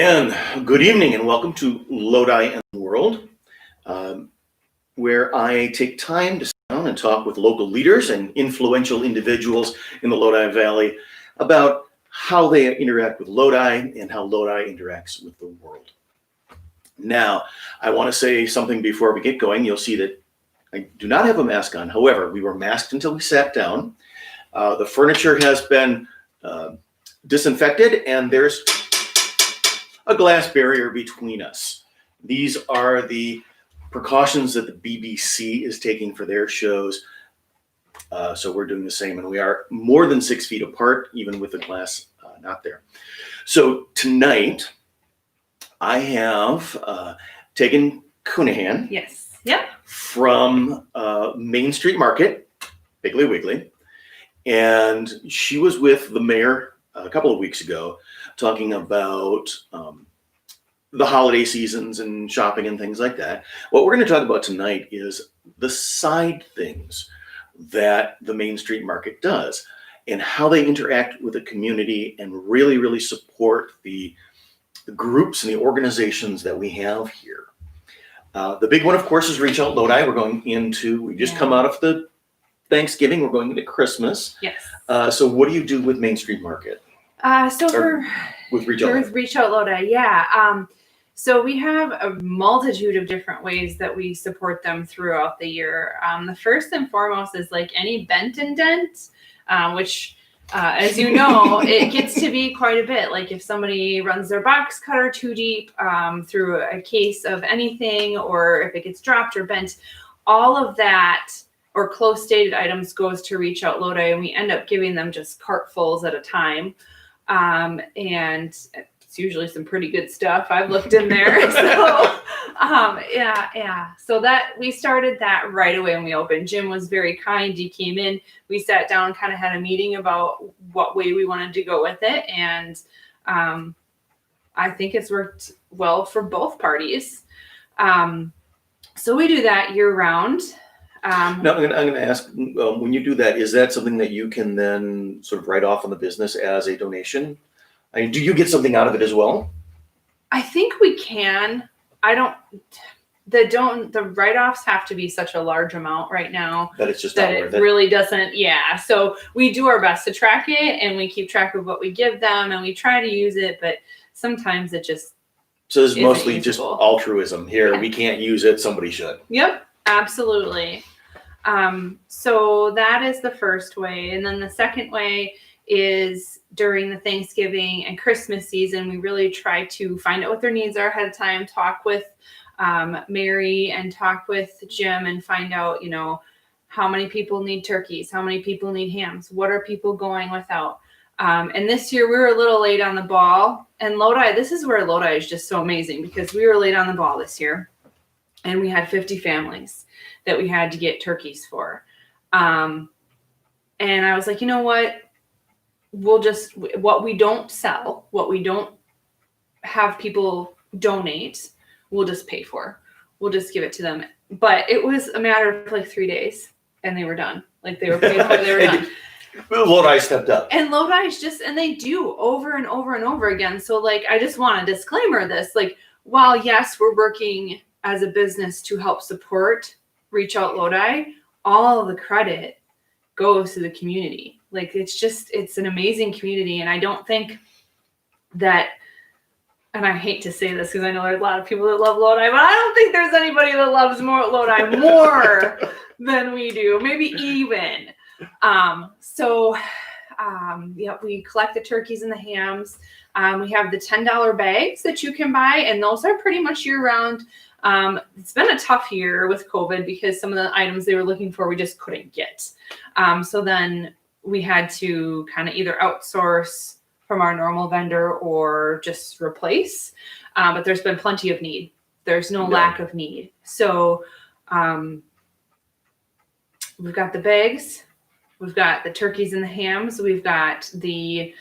And good evening and welcome to Lodi the World, where I take time to sit down and talk with local leaders and influential individuals in the Lodi Valley about how they interact with Lodi and how Lodi interacts with the world. Now, I want to say something before we get going. You'll see that I do not have a mask on. However, we were masked until we sat down. The furniture has been disinfected and there's a glass barrier between us. These are the precautions that the BBC is taking for their shows. So we're doing the same, and we are more than 6 feet apart, even with the glass not there. So tonight, I have taken Cunahan. Yes. Yep. From Main Street Market, Piggly Wiggly, and she was with the mayor a couple of weeks ago talking about the holiday seasons and shopping and things like that. What we're going to talk about tonight is the side things that the Main Street Market does and how they interact with the community and really, really support the groups and the organizations that we have here. The big one, of course, is Reach Out Lodi. We just come out of the Thanksgiving, we're going into Christmas. Yes. So what do you do with Main Street Market? With Reach Out Lodi, yeah. So we have a multitude of different ways that we support them throughout the year. The first and foremost is like any bent and dent, which, as you know, it gets to be quite a bit. Like if somebody runs their box cutter too deep through a case of anything, or if it gets dropped or bent, all of that or close stated items goes to Reach Out Lodi, and we end up giving them just cartfuls at a time. And it's usually some pretty good stuff. I've looked in there. So, yeah. So that we started that right away when we opened. Jim was very kind. He came in, we sat down, kind of had a meeting about what way we wanted to go with it. And I think it's worked well for both parties. So we do that year round. Now, I'm going to ask, when you do that, is that something that you can then sort of write off on the business as a donation? I mean, do you get something out of it as well? I think we can. The write-offs have to be such a large amount right now that it's just that not worth it really doesn't. Yeah. So we do our best to track it, and we keep track of what we give them, and we try to use it, but sometimes it just. So it's mostly just altruism here. Yeah. We can't use it. Somebody should. Yep. Absolutely. So that is the first way. And then the second way is during the Thanksgiving and Christmas season, we really try to find out what their needs are ahead of time, talk with Mary and talk with Jim and find out, how many people need turkeys, how many people need hams, what are people going without. And this year we were a little late on the ball. And Lodi, this is where Lodi is just so amazing, because we were late on the ball this year. And we had 50 families that we had to get turkeys for. And I was like, you know what? What we don't sell, what we don't have people donate, we'll just pay for. We'll just give it to them. But it was a matter of like 3 days, and they were done. Like they were paid for, they were done. Lodi stepped up. And Lodi's and they do over and over and over again. So like, I just want to disclaimer this, like, while yes, we're working as a business to help support Reach Out Lodi, all of the credit goes to the community. Like it's an amazing community. And I don't think that, and I hate to say this because I know there's a lot of people that love Lodi, but I don't think there's anybody that loves Lodi more than we do, maybe even. We collect the turkeys and the hams. We have the $10 bags that you can buy, and those are pretty much year round. It's been a tough year with COVID because some of the items they were looking for, we just couldn't get. So then we had to kind of either outsource from our normal vendor or just replace. But there's been plenty of need. There's no lack of need. So we've got the bags, we've got the turkeys and the hams, we've got the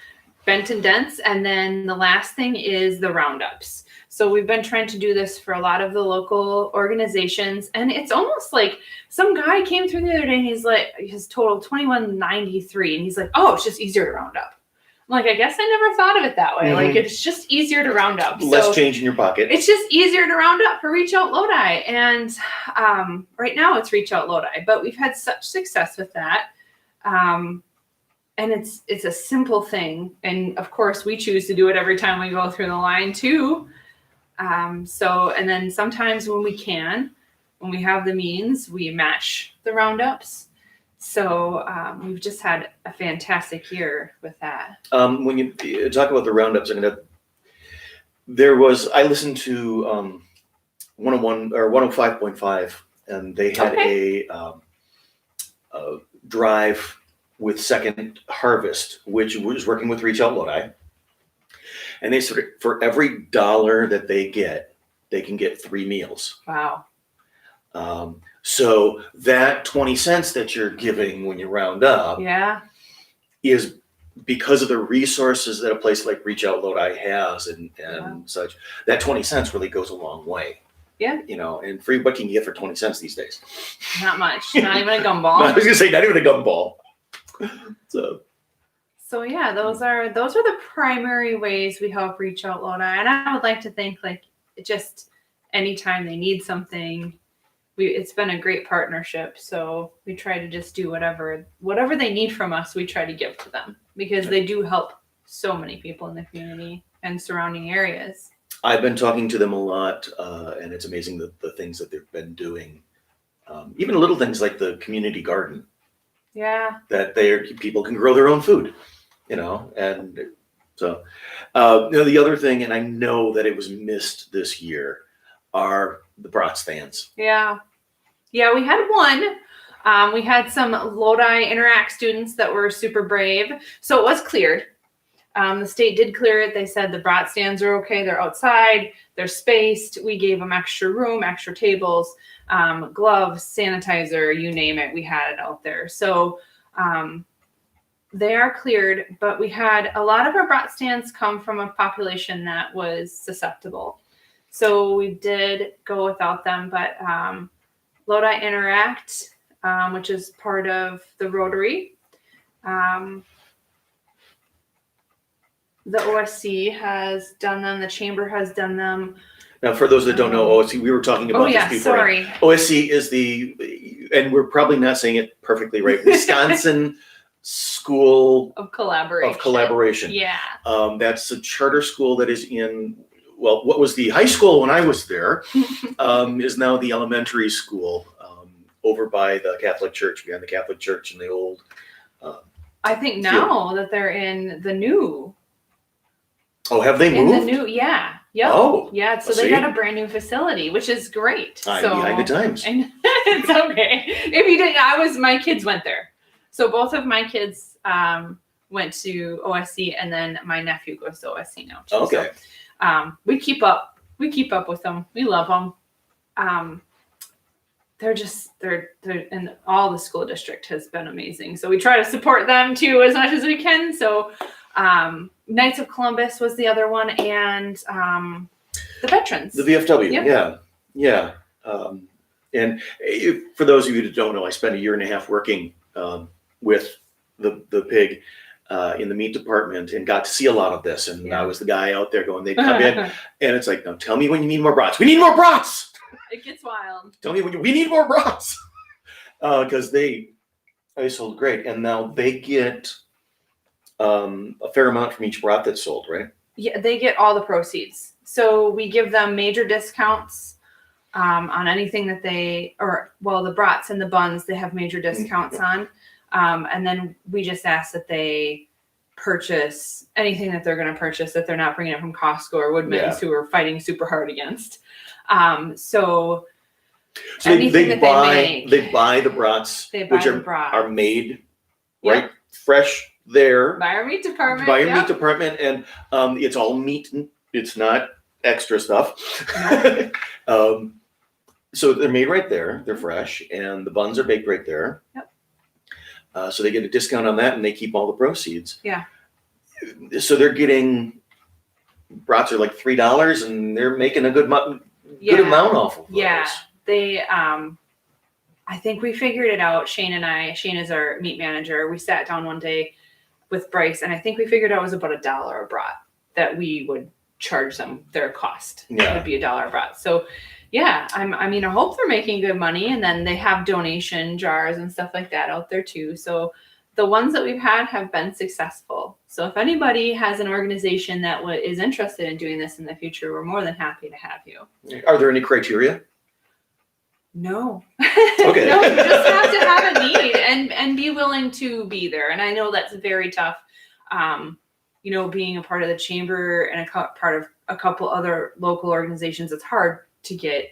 bent and dents, and then the last thing is the roundups. So we've been trying to do this for a lot of the local organizations, and it's almost like some guy came through the other day and he's like, his total $21.93, and he's like, oh, it's just easier to round up. like, I guess I never thought of it that way. Mhm. Like, it's just easier to round up. Less So change in your pocket. it's just easier to round up for Reach Out Lodi. And right now it's Reach Out Lodi, but we've had such success with that. And it's a simple thing. And of course we choose to do it every time we go through the line too. And then sometimes when we have the means, we match the roundups. So we've just had a fantastic year with that. When you talk about the roundups, I listened to 101 or 105.5, and they had a drive with Second Harvest, which was working with Reach Out Lodi. And they said for every dollar that they get, they can get 3 meals. Wow. So that 20 cents that you're giving when you round up is because of the resources that a place like Reach Out Lodi has and such. That 20 cents really goes a long way. Yeah. And free, what can you get for 20 cents these days? Not much. Not even a gumball. I was gonna say not even a gumball. So yeah, those are the primary ways we help Reach Out Lodi. And I would like to think, like, just anytime they need something, it's been a great partnership. So we try to just do whatever they need from us, we try to give to them, because they do help so many people in the community and surrounding areas. I've been talking to them a lot, and it's amazing the things that they've been doing. Even little things like the community garden. Yeah. That people can grow their own food, and so the other thing, and I know that it was missed this year, are the brat stands. Yeah, we had one. We had some Lodi Interact students that were super brave, so it was cleared. The state did clear it. They said the brat stands are okay. They're outside. They're spaced. We gave them extra room, extra tables, gloves, sanitizer, you name it. We had it out there. So they are cleared, but we had a lot of our brat stands come from a population that was susceptible. So we did go without them, but Lodi Interact, which is part of the Rotary, the OSC has done them. The Chamber has done them. Now, for those that don't know OSC, we were talking about this before. Sorry. OSC is and we're probably not saying it perfectly right, Wisconsin School of Collaboration. Yeah. That's a charter school that is in, what was the high school when I was there, is now the elementary school over by the Catholic Church, behind the Catholic Church in the old. I think now that they're in the new. Oh, have they moved? In the new, yeah. Yep. Oh, yeah. So they got a brand new facility, which is great. I'm behind the times. It's okay. If you didn't, my kids went there. So both of my kids went to OSC, and then my nephew goes to OSC now too. Okay. So we keep up with them. We love them. They're and all the school district has been amazing. So we try to support them too as much as we can. So Knights of Columbus was the other one, and the veterans. The VFW, yeah. And for those of you that don't know, I spent a year and a half working with the pig in the meat department, and got to see a lot of this. And I was the guy out there going, they'd come in, and it's like, no, tell me when you need more brats. We need more brats. It gets wild. Tell me we need more brats, because they sold great, and now they get a fair amount from each brat that's sold, right? Yeah, they get all the proceeds. So we give them major discounts on anything that the brats and the buns, they have major discounts on. And then we just ask that they purchase anything that they're going to purchase, that they're not bringing it from Costco or Woodman's, who are fighting super hard against. So they buy the brats, which are made right fresh there by our meat department. Meat department, and it's all meat. It's not extra stuff. So they're made right there. They're fresh, and the buns are baked right there. Yep. So they get a discount on that, and they keep all the proceeds. Yeah. So they're getting brats are like $3, and they're making a good amount off of those. Yeah. They I think we figured it out. Shane is our meat manager. We sat down one day with Bryce, and I think we figured out it was about $1 a brat that we would charge them their cost. Yeah. It would be $1 a brat. So yeah, I mean, I hope they're making good money, and then they have donation jars and stuff like that out there too. So the ones that we've had have been successful. So if anybody has an organization that is interested in doing this in the future, we're more than happy to have you. Are there any criteria? No. Okay. No, you just have to have a need and be willing to be there. And I know that's very tough. You know, being a part of the chamber and part of a couple other local organizations, it's hard to get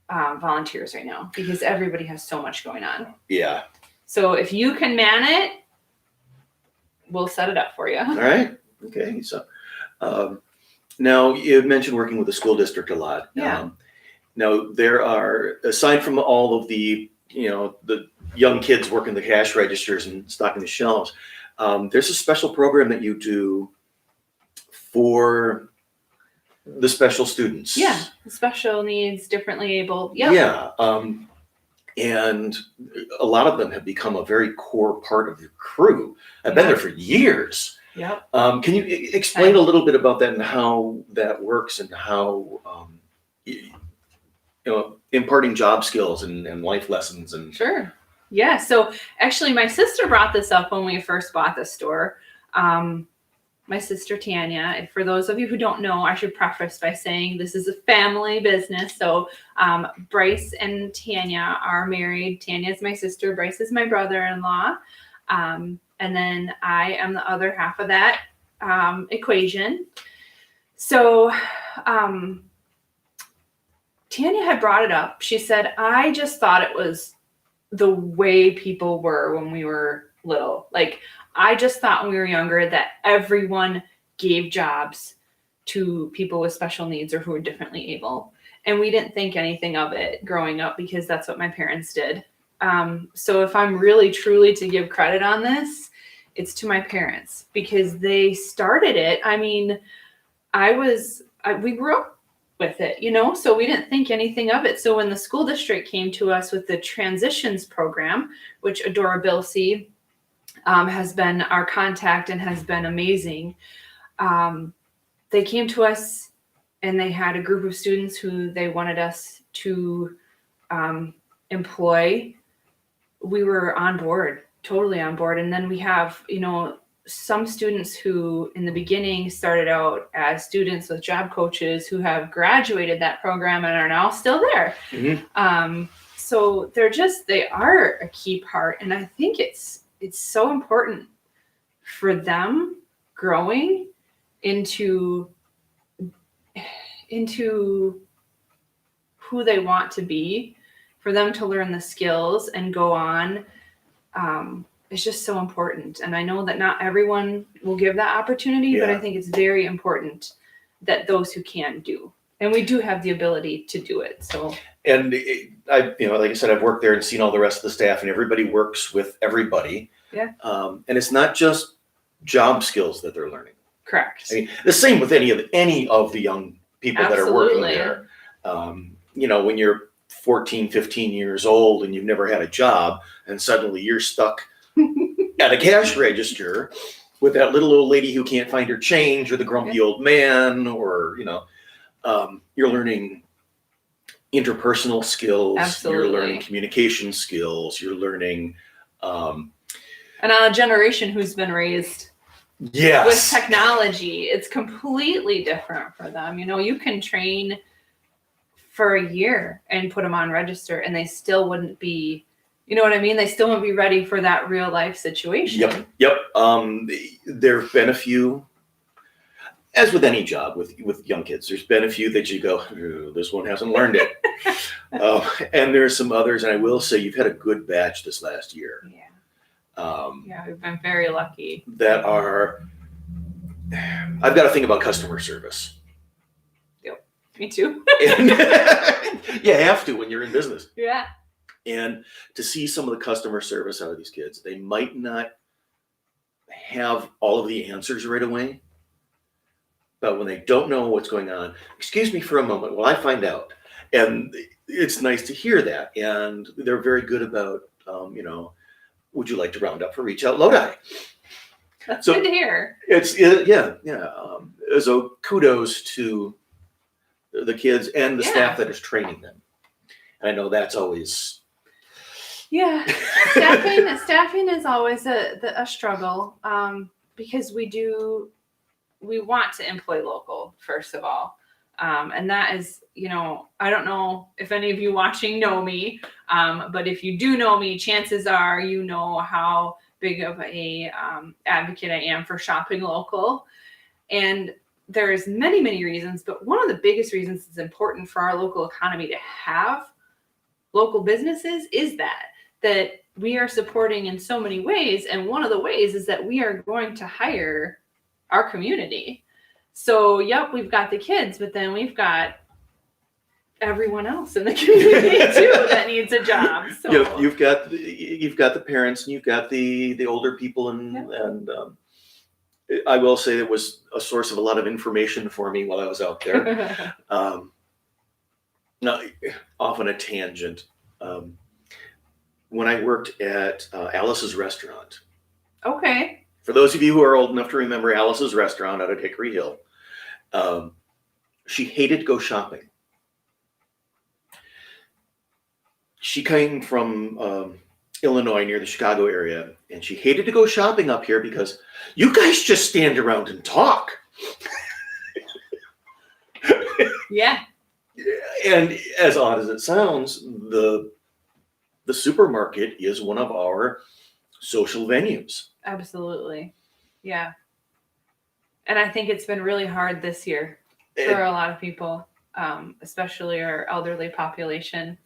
volunteers right now because everybody has so much going on. Yeah. So if you can man it, we'll set it up for you. All right. Okay. So now you mentioned working with the school district a lot. Yeah. Now there are, aside from all of the, the young kids working the cash registers and stocking the shelves, there's a special program that you do for the special students. Yeah. Special needs, differently able. Yep. Yeah. And a lot of them have become a very core part of your crew. I've been there for years. Yep. Can you explain a little bit about that and how that works and how, imparting job skills and life lessons and. Sure. Yeah. So actually my sister brought this up when we first bought the store. My sister Tanya, and for those of you who don't know, I should preface by saying this is a family business. So Bryce and Tanya are married. Tanya is my sister. Bryce is my brother-in-law. And then I am the other half of that equation. So Tanya had brought it up. She said, I just thought it was the way people were when we were little. Like, I just thought when we were younger that everyone gave jobs to people with special needs or who were differently able. And we didn't think anything of it growing up because that's what my parents did. So if I'm really truly to give credit on this, it's to my parents because they started it. I mean, we grew up with it, so we didn't think anything of it. So when the school district came to us with the transitions program, which Adora Bilsey has been our contact and has been amazing. They came to us and they had a group of students who they wanted us to employ. We were on board, totally on board. And then we have, some students who in the beginning started out as students with job coaches who have graduated that program and are now still there. Mm-hmm. So they are a key part. And I think it's so important for them growing into who they want to be, for them to learn the skills and go on. It's just so important. And I know that not everyone will give that opportunity, but I think it's very important that those who can do. And we do have the ability to do it. So. And like I said, I've worked there and seen all the rest of the staff, and everybody works with everybody. Yeah. And it's not just job skills that they're learning. Correct. I mean, the same with any of the young people that are working there. When you're 14, 15 years old and you've never had a job, and suddenly you're stuck at a cash register with that little old lady who can't find her change, or the grumpy old man, or you're learning interpersonal skills. Absolutely. You're learning communication skills. You're learning and on a generation who's been raised with technology, it's completely different for them. You can train for a year and put them on register and they still wouldn't be, they still wouldn't be ready for that real life situation. Yep. There have been a few, as with any job with young kids, there's been a few that you go, this one hasn't learned it. And there's some others, and I will say you've had a good batch this last year. Yeah. We've been very lucky. That I've got to think about customer service. Yep. Me too. And you have to when you're in business. Yeah. And to see some of the customer service out of these kids, they might not have all of the answers right away, but when they don't know what's going on, excuse me for a moment while I find out. And it's nice to hear that. And they're very good about, would you like to round up for Reach Out Lodi? That's So good to hear. So kudos to the kids and the Yeah. staff that is training them. And I know that's always. Yeah, staffing is always a struggle, because we want to employ local, first of all. And that is, I don't know if any of you watching know me, but if you do know me, chances are you know how big of a advocate I am for shopping local. And there's many, many reasons, but one of the biggest reasons it's important for our local economy to have local businesses is that we are supporting in so many ways. And one of the ways is that we are going to hire our community. So, yep, we've got the kids, but then we've got everyone else in the community too that needs a job. So You've got the parents, and you've got the older people, and I will say it was a source of a lot of information for me while I was out there. Now, off on a tangent. When I worked at Alice's Restaurant. Okay. For those of you who are old enough to remember Alice's Restaurant out at Hickory Hill, she hated to go shopping. She came from Illinois, near the Chicago area, and she hated to go shopping up here because you guys just stand around and talk. Yeah. And as odd as it sounds, the supermarket is one of our social venues. Absolutely. Yeah. And I think it's been really hard this year for a lot of people, especially our elderly population,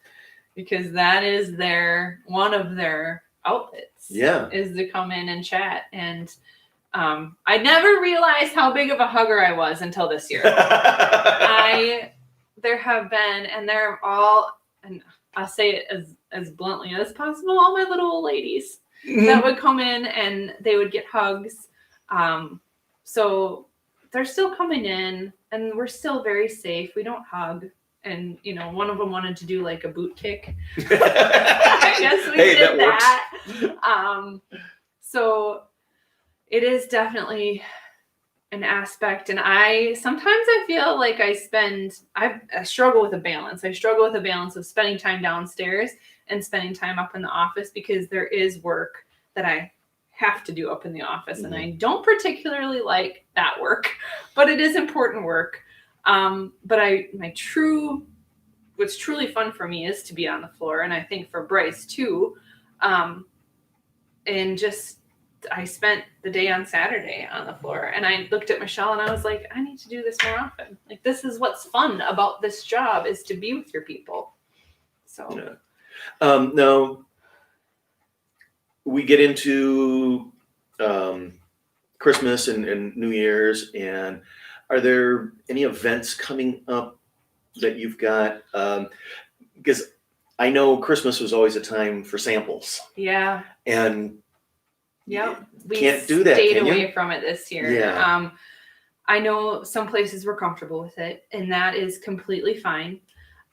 because that is one of their outlets. Yeah. Is to come in and chat. And I never realized how big of a hugger I was until this year. There have been, and they're all, and I'll say it as bluntly as possible, all my little old ladies that would come in and they would get hugs. So they're still coming in and we're still very safe. We don't hug. And, one of them wanted to do like a boot kick. I guess we did that. So it is definitely an aspect. And sometimes I feel like I struggle with a balance. I struggle with a balance of spending time downstairs and spending time up in the office, because there is work that I have to do up in the office. And I don't particularly like that work, but it is important work. But what's truly fun for me is to be on the floor. And I think for Bryce too. And I spent the day on Saturday on the floor, and I looked at Michelle and I was like, I need to do this more often. Like, this is what's fun about this job, is to be with your people. So, yeah. Now we get into Christmas and New Year's, and are there any events coming up that you've got? Because I know Christmas was always a time for samples. Yeah. And we can't do that. Stayed away from it this year. Yeah. I know some places were comfortable with it, and that is completely fine.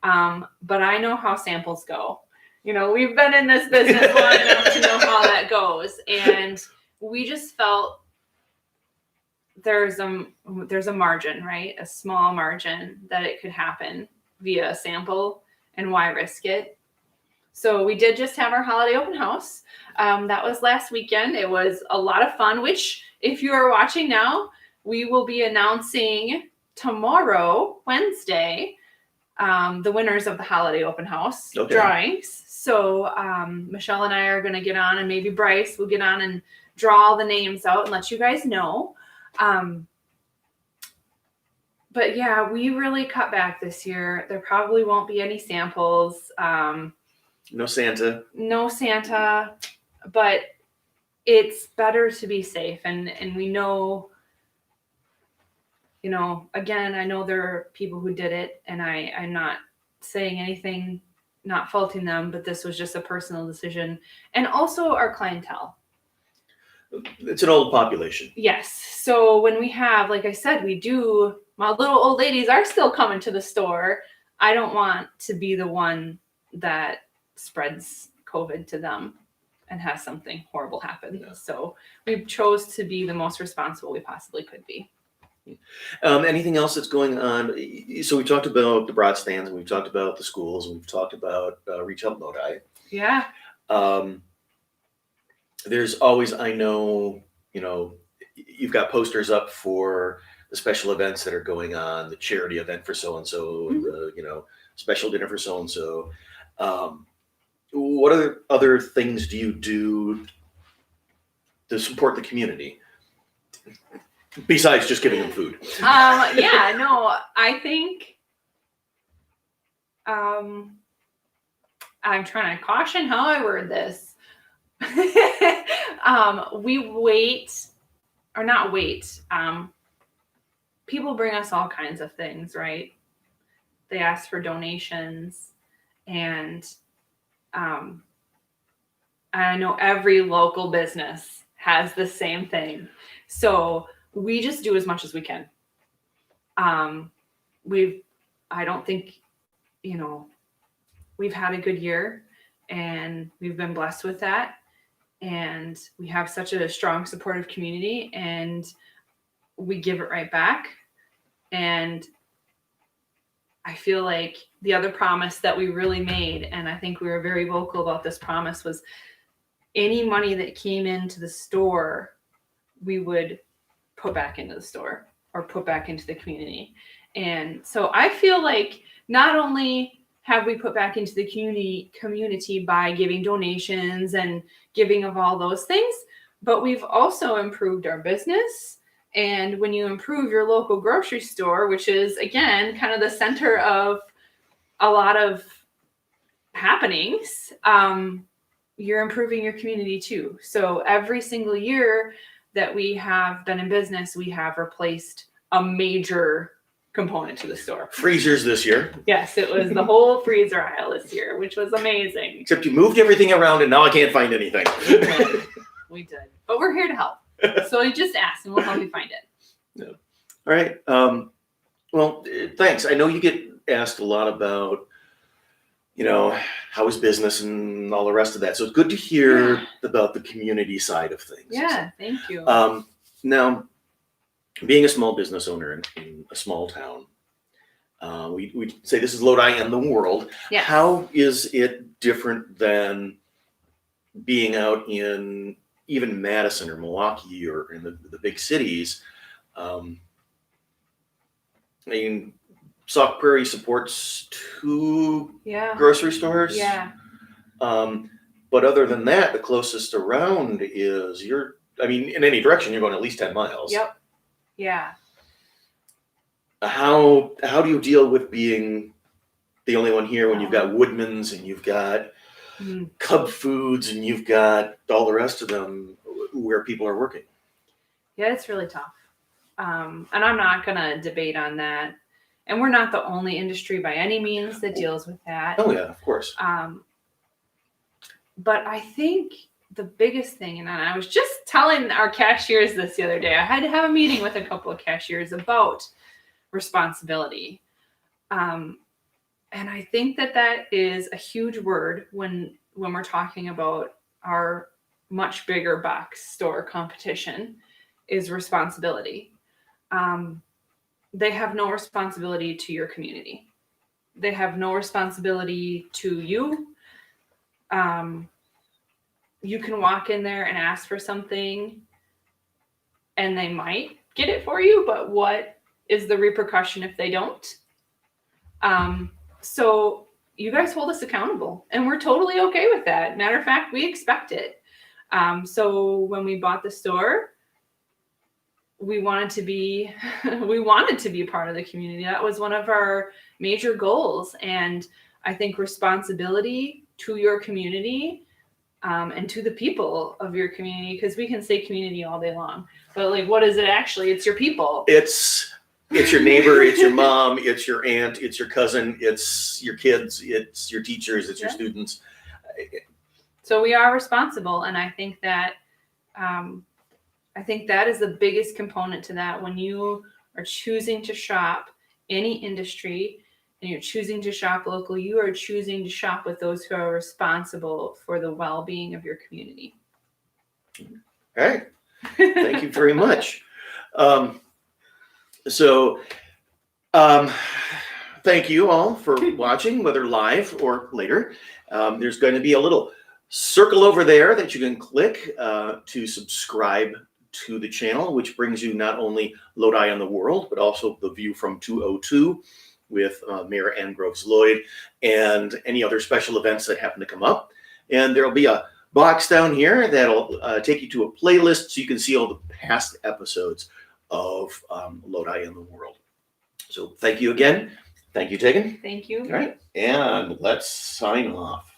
But I know how samples go. We've been in this business long enough to know how that goes, and we just felt there's a margin, right? A small margin that it could happen via a sample, and why risk it? So we did just have our holiday open house. That was last weekend. It was a lot of fun, which if you are watching now, we will be announcing tomorrow, Wednesday, the winners of the holiday open house drawings. So Michelle and I are going to get on, and maybe Bryce will get on and draw all the names out and let you guys know. But yeah, we really cut back this year. There probably won't be any samples. No Santa, but it's better to be safe. And we know, again, I know there are people who did it, and I'm not saying anything, not faulting them, but this was just a personal decision. And also our clientele. It's an old population. Yes. So when we have, like I said, my little old ladies are still coming to the store. I don't want to be the one that spreads COVID to them. and has something horrible happen. Yeah. So we chose to be the most responsible we possibly could be. Anything else that's going on? So we talked about the broad stands, and we've talked about the schools, and we've talked about Reach Out Lodi. Yeah. There's always, I know, you've got posters up for the special events that are going on, the charity event for so and so, and the special dinner for so and so. What other things do you do to support the community besides just giving them food? Yeah, no, I think I'm trying to caution how I word this. We wait, or not wait. People bring us all kinds of things, right? They ask for donations, and I know every local business has the same thing. So we just do as much as we can. I don't think, we've had a good year, and we've been blessed with that. And we have such a strong supportive community, and we give it right back. And I feel like the other promise that we really made, and I think we were very vocal about this promise, was any money that came into the store, we would put back into the store or put back into the community. And so I feel like not only have we put back into the community by giving donations and giving of all those things, but we've also improved our business. And when you improve your local grocery store, which is, again, kind of the center of a lot of happenings, you're improving your community too. So every single year that we have been in business, we have replaced a major component to the store. Freezers this year. Yes, it was the whole freezer aisle this year, which was amazing. Except you moved everything around, and now I can't find anything. We did. But we're here to help. So you just ask, and we'll help you find it. Yeah. All right. Well, thanks. I know you get asked a lot about, how is business and all the rest of that. So it's good to hear about the community side of things. Yeah, thank you. Now, being a small business owner in a small town, we say this is Lodi and the world. Yes. How is it different than being out in even Madison or Milwaukee or in the big cities? Sauk Prairie supports 2 grocery stores. Yeah. But other than that, the closest around is in any direction, you're going at least 10 miles. Yep. Yeah. How do you deal with being the only one here when you've got Woodman's and you've got Cub Foods and you've got all the rest of them where people are working? Yeah, it's really tough. And I'm not going to debate on that. And we're not the only industry by any means that deals with that. Oh, yeah, of course. But I think the biggest thing, and I was just telling our cashiers this the other day, I had to have a meeting with a couple of cashiers about responsibility. And I think that is a huge word when we're talking about our much bigger box store competition, is responsibility. They have no responsibility to your community. They have no responsibility to you. You can walk in there and ask for something, and they might get it for you, but what is the repercussion if they don't? So you guys hold us accountable, and we're totally okay with that. Matter of fact, we expect it. So when we bought the store, we wanted to be a part of the community. That was one of our major goals. And I think responsibility to your community, and to the people of your community, because we can say community all day long, but what is it actually? It's your people. It's your neighbor, it's your mom, it's your aunt, it's your cousin, it's your kids, it's your teachers, it's your students. So we are responsible. And I think that is the biggest component to that. When you are choosing to shop any industry and you're choosing to shop local, you are choosing to shop with those who are responsible for the well-being of your community. All right. Thank you very much. So, thank you all for watching, whether live or later. There's going to be a little circle over there that you can click to subscribe to the channel, which brings you not only Lodi on the World, but also the view from 202 with Mayor Ann Groves Lloyd and any other special events that happen to come up. And there'll be a box down here that'll take you to a playlist so you can see all the past episodes of Lodi on the World. So thank you again. Thank you, Tegan. Thank you. All right, and let's sign off.